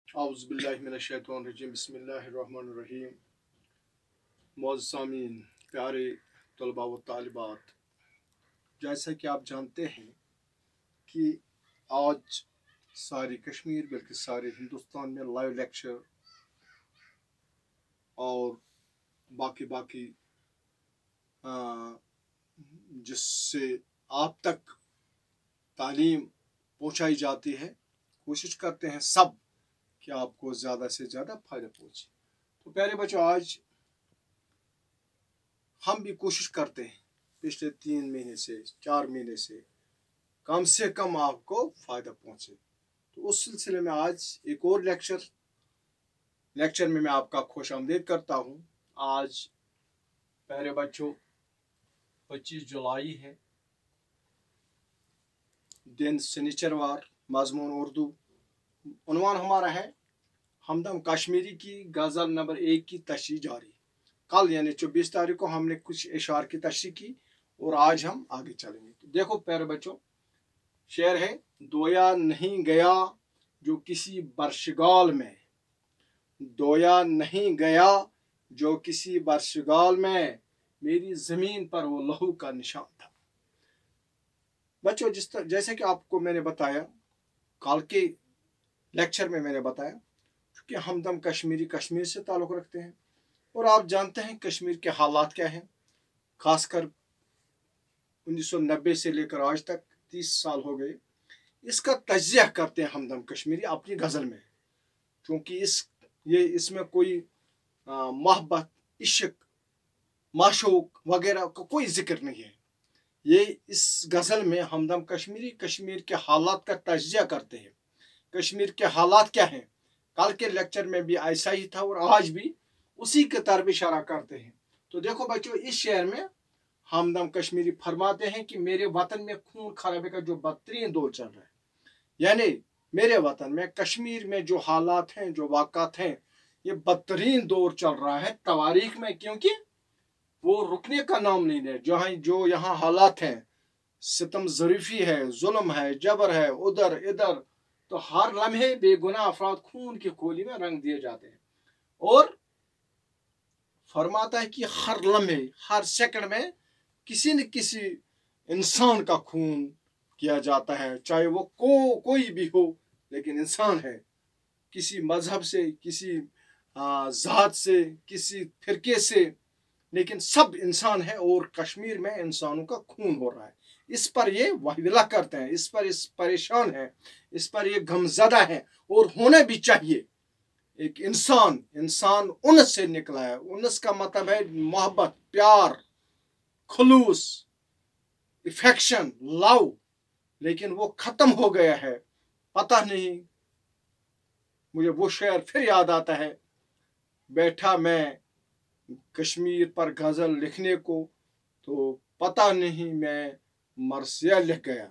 औज़ुबिल्लाहिमिनश्शैतानिर्रजीम बिस्मिल्लाहिर्रहमानिर्रहीम। मुअज़्ज़िज़ सामीन, प्यारे तलबा व तालिबात, जैसा कि आप जानते हैं कि आज सारी कश्मीर बल्कि सारे हिंदुस्तान में लाइव लेक्चर और बाकी जिससे आप तक तालीम पहुंचाई जाती है, कोशिश करते हैं सब कि आपको ज़्यादा से ज़्यादा फ़ायदा पहुंचे। तो प्यारे बच्चों, आज हम भी कोशिश करते हैं पिछले 3 महीने से 4 महीने से कम आपको फ़ायदा पहुंचे। तो उस सिलसिले में आज एक और लेक्चर में मैं आपका खुश आमदीद करता हूं। आज प्यारे बच्चों 25 जुलाई है, दिन शनिचरवार, मज़मून उर्दू। उन्वान हमारा है हमदम कश्मीरी की गज़ल नंबर 1 की तशरीह जारी। कल यानी 24 तारीख को हमने कुछ इशार की तशरीह की और आज हम आगे चलेंगे। तो देखो प्यारे बच्चों, शेर है, दोया नहीं गया जो किसी बरशगाल में, दोया नहीं गया जो किसी बरशगाल में, मेरी जमीन पर वो लहू का निशान था। बच्चों, जैसे कि आपको मैंने बताया, कल के लेक्चर में मैंने बताया कि हमदम कश्मीर से ताल्लुक़ रखते हैं और आप जानते हैं कश्मीर के हालात क्या हैं। खासकर 1990 से लेकर आज तक 30 साल हो गए, इसका तज्ज़िया करते हैं हमदम कश्मीरी अपनी गज़ल में, क्योंकि इसमें कोई मोहब्बत, इश्क, माशूक वगैरह का कोई जिक्र नहीं है। ये इस गज़ल में हमदम कश्मीरी कश्मीर के हालात का तज्ज़िया करते हैं। कश्मीर के हालात क्या हैं, कल के लेक्चर में भी ऐसा ही था और आज भी उसी के तरफ इशारा करते हैं। तो देखो बच्चों, इस शेर में हमदम कश्मीरी फरमाते हैं कि मेरे वतन में खून खराबे का जो बदतरीन दौर चल रहा है, यानी मेरे वतन में कश्मीर में जो हालात हैं, जो वाक़ात हैं, ये बदतरीन दौर चल रहा है तवारीख में, क्योंकि वो रुकने का नाम नहीं है। जो यहाँ हालात हैं, सितम ज़रीफ़ी है, जुल्म है, जबर है, उधर इधर, तो हर लम्हे बेगुनाह अफराद खून की खोली में रंग दिए जाते हैं। और फरमाता है कि हर लम्हे, हर सेकंड में किसी न किसी इंसान का खून किया जाता है, चाहे वो कोई भी हो, लेकिन इंसान है। किसी मजहब से, किसी ज़ात से, किसी फिरके से, लेकिन सब इंसान है और कश्मीर में इंसानों का खून हो रहा है। इस पर ये वाहिला करते हैं, इस परेशान है, इस पर ये गमज़दा है और होना भी चाहिए। एक इंसान उनस से निकला है। उनस का मतलब है मोहब्बत, प्यार, खुलूस, इफेक्शन, लव, लेकिन वो खत्म हो गया है। पता नहीं, मुझे वो शेर फिर याद आता है, बैठा मैं कश्मीर पर गज़ल लिखने को, तो पता नहीं मैं मरसिया लिख गया।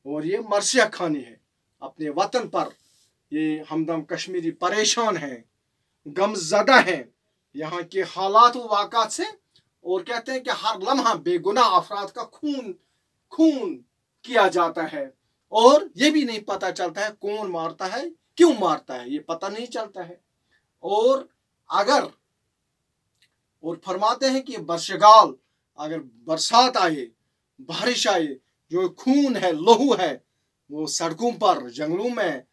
और ये मरसिया खानी है अपने वतन पर। ये हमदम कश्मीरी परेशान है, गमज़दा है यहाँ के हालात व वाक़ात से, और कहते हैं कि हर लम्हा बेगुनाह अफराद का खून किया जाता है और ये भी नहीं पता चलता है कौन मारता है, क्यों मारता है, ये पता नहीं चलता है। और फरमाते हैं कि बरशगाल, अगर बरसात आए, बारिश आए, जो खून है, लहू है, वो सड़कों पर, जंगलों में,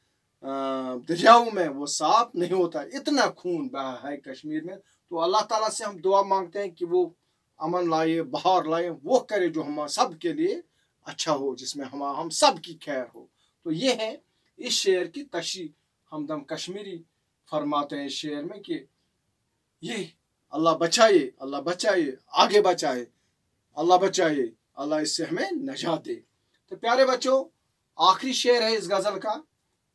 दरियाओं में वो साफ नहीं होता। इतना खून बहा है कश्मीर में। तो अल्लाह ताला से हम दुआ मांगते हैं कि वो अमन लाए, बहार लाए, वो करे जो हम सब के लिए अच्छा हो, जिसमें हम सब की खैर हो। तो ये है इस शेर की तशरीह। हमदम कश्मीरी फरमाते हैं इस शेर में कि ये अल्लाह बचाए, अल्लाह बचाए, आगे बचाए, अल्लाह बचाए, अल्लाह इससे हमें नजात दे। तो प्यारे बच्चों, आखिरी शेर है इस गज़ल का,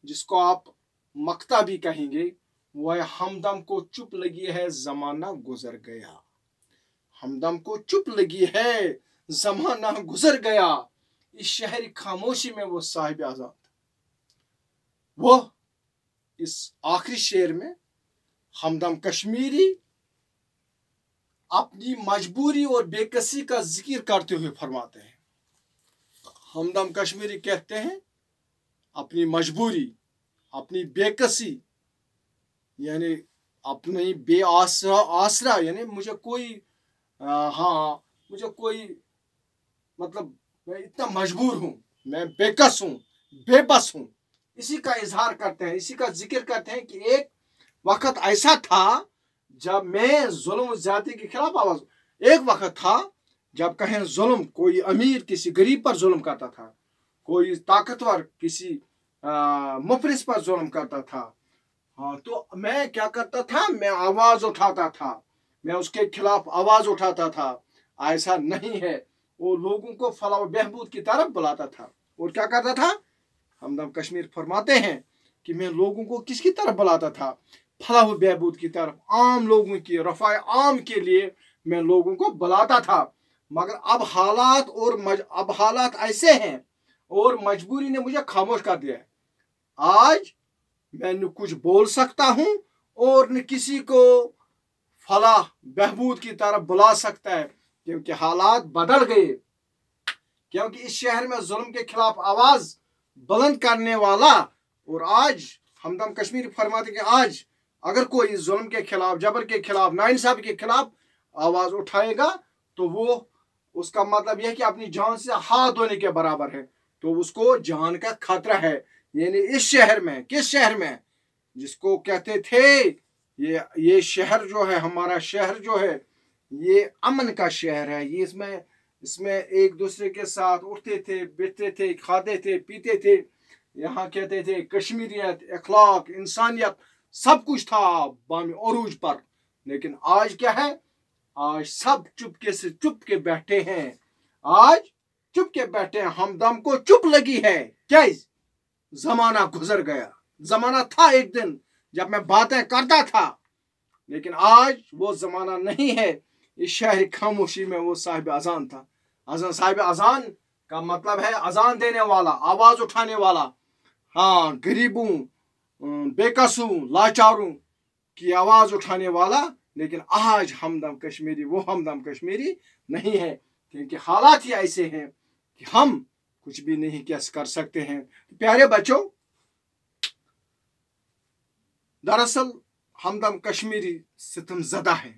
जिसको आप मक्ता भी कहेंगे, वो है, हमदम को चुप लगी है ज़माना गुजर गया। हमदम को चुप लगी है ज़माना गुजर गया, इस शहरी खामोशी में वो साहिब आज़ाद। वो इस आखिरी शेर में हमदम कश्मीरी अपनी मजबूरी और बेकसी का जिक्र करते हुए फरमाते हैं। हमदम कश्मीरी कहते हैं अपनी मजबूरी, अपनी बेकसी यानी अपनी बे आसरा आसरा, यानी मुझे कोई हाँ मुझे कोई मतलब मैं इतना मजबूर हूँ, मैं बेकस हूँ, बेबस हूँ, इसी का इजहार करते हैं, इसी का जिक्र करते हैं कि एक वक्त ऐसा था जब मैं जुल्म ज्यादती के खिलाफ आवाज, एक वक्त था जब कहें जुल्म, कोई अमीर किसी गरीब पर जुल्म करता था, कोई ताकतवर किसी मुफलिस पर जुल्म करता था। हाँ, तो मैं क्या करता था, मैं आवाज उठाता था, मैं उसके खिलाफ आवाज उठाता था। ऐसा नहीं है, वो लोगों को फलाह व बहबूद की तरफ बुलाता था। और क्या करता था, हमदम कश्मीर फरमाते हैं कि मैं लोगों को किसकी तरफ बुलाता था, फलाह व बहबूद की तरफ, आम लोगों की रफ़ाए आम के लिए मैं लोगों को बुलाता था। मगर अब हालात ऐसे हैं और मजबूरी ने मुझे खामोश कर दिया है। आज मैं न कुछ बोल सकता हूं और न किसी को फलाह बहबूद की तरफ बुला सकता है, क्योंकि हालात बदल गए। क्योंकि इस शहर में जुल्म के खिलाफ आवाज बुलंद करने वाला, और आज हमदम कश्मीर फरमाते कि आज अगर कोई जुल्म के खिलाफ, जबर के खिलाफ, नाइंसाफी के खिलाफ आवाज उठाएगा तो वो, उसका मतलब यह है कि अपनी जान से हाथ धोने के बराबर है, तो उसको जान का खतरा है। यानी इस शहर में, किस शहर में, जिसको कहते थे ये शहर जो है, हमारा शहर जो है, ये अमन का शहर है, ये इसमें एक दूसरे के साथ उठते थे, बैठते थे, खाते थे, पीते थे, यहाँ कहते थे कश्मीरियत, अखलाक, इंसानियत, सब कुछ था बामी अरूज पर। लेकिन आज क्या है, आज सब चुपके से चुप के बैठे हैं, आज चुप के बैठे हैं, हमदम को चुप लगी है। क्या जमाना गुजर गया, जमाना था एक दिन जब मैं बातें करता था, लेकिन आज वो जमाना नहीं है। इस शहर खामोशी में वो साहिब अजान था। साहिब अजान का मतलब है अजान देने वाला, आवाज उठाने वाला, हाँ, गरीबों, बेकसों, लाचारों की आवाज उठाने वाला। लेकिन आज हमदम कश्मीरी वो हमदम कश्मीरी नहीं है, क्योंकि हालात ही ऐसे हैं कि हम कुछ भी नहीं कर सकते हैं। प्यारे बच्चों, दरअसल हमदम कश्मीरी सितमज़दा है,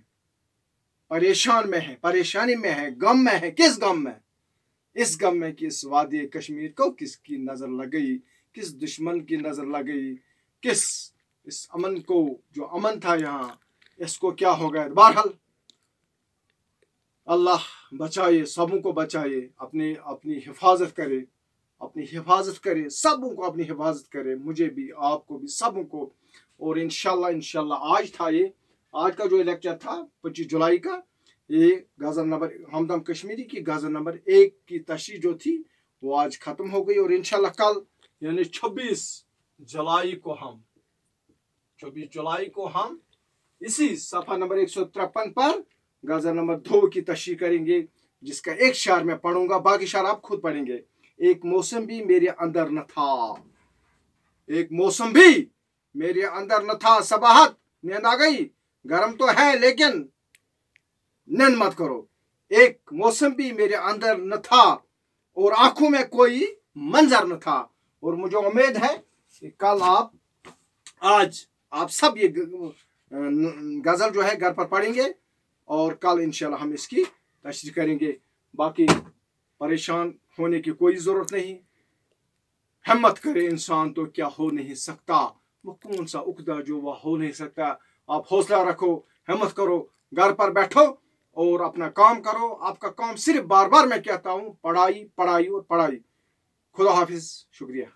परेशान में है, परेशानी में है, गम में है। किस गम में? इस गम में कि इस वादी कश्मीर को किसकी नजर लग गई, किस दुश्मन की नजर लग गई, किस इस अमन को, जो अमन था यहाँ, इसको क्या हो गया। बहरहाल अल्लाह बचाए, सबों को बचाए, अपनी हिफाजत करे, अपनी हिफाजत करे, सबों को अपनी हिफाजत करे, मुझे भी, आपको भी, सबों को। और इंशाल्लाह आज का जो लेक्चर था 25 जुलाई का, ये गज़ल नंबर, हमदम कश्मीरी की गज़ल नंबर 1 की तशरीह जो थी वो आज ख़त्म हो गई। और इंशाल्लाह कल यानी 26 जुलाई को हम इसी सफ़ा नंबर 153 पर गज़ल नंबर 2 की तशरीह करेंगे, जिसका एक शार मैं पढ़ूंगा, बाकी शार आप खुद पढ़ेंगे। एक मौसम भी मेरे अंदर न था, एक मौसम भी मेरे अंदर न था, सबाहत नींद आ गई, गर्म तो है लेकिन नींद मत करो। एक मौसम भी मेरे अंदर न था और आंखों में कोई मंजर न था। और मुझे उम्मीद है कि कल आज आप सब ये गजल जो है घर पर पढ़ेंगे और कल इंशाल्लाह हम इसकी तशरीह करेंगे। बाकी परेशान होने की कोई ज़रूरत नहीं, हिम्मत करे इंसान तो क्या हो नहीं सकता, वो कौन सा उकदा जो वह हो नहीं सकता। आप हौसला रखो, हिम्मत करो, घर पर बैठो और अपना काम करो। आपका काम सिर्फ, बार बार मैं कहता हूँ, पढ़ाई, पढ़ाई और पढ़ाई। खुदा हाफिज, शुक्रिया।